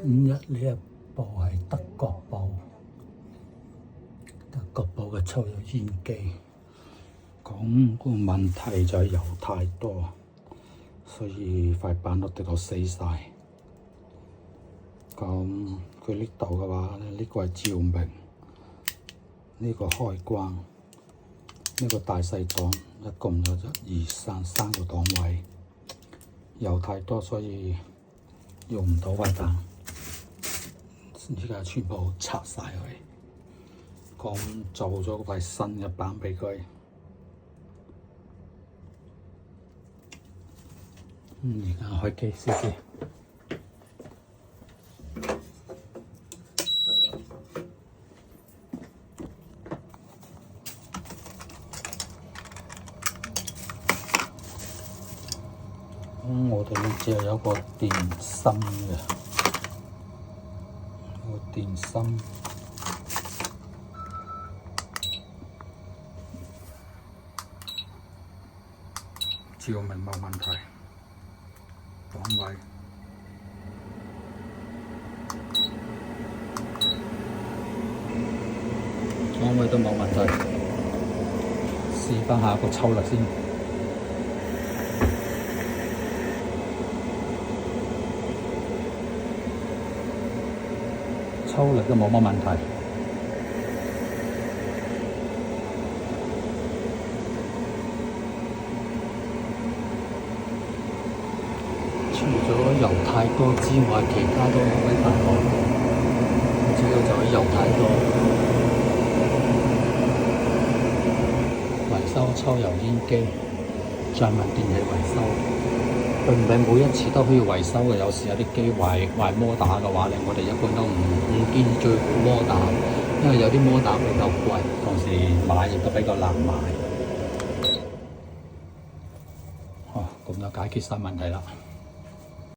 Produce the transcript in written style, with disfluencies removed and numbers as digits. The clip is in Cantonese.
今日呢一部係德國寶嘅抽油煙機，講個問題就係油太多，所以塊板都跌到死晒。咁佢呢度嘅話咧，呢個係照明，呢個開關，呢個大細檔，一共有三個檔位，油太多所以用唔到塊板，而家全部拆晒佢，咁做咗塊新嘅板俾佢。而家開機試試。我哋呢只有個電芯嘅，個電芯照明冇問題，檔位都冇問題，試翻下個抽力先。抽力都冇乜問題，除咗油太多之外，其他都冇乜大礙，主要就係油太多。維修抽油煙機，再問電器維修。佢唔係每一次都可以維修嘅，有時有啲機壞摩打嘅話咧，我哋一般都唔建議最好摩打，因為有啲摩打比較貴，同時買亦都比較難買。咁就解決晒問題啦。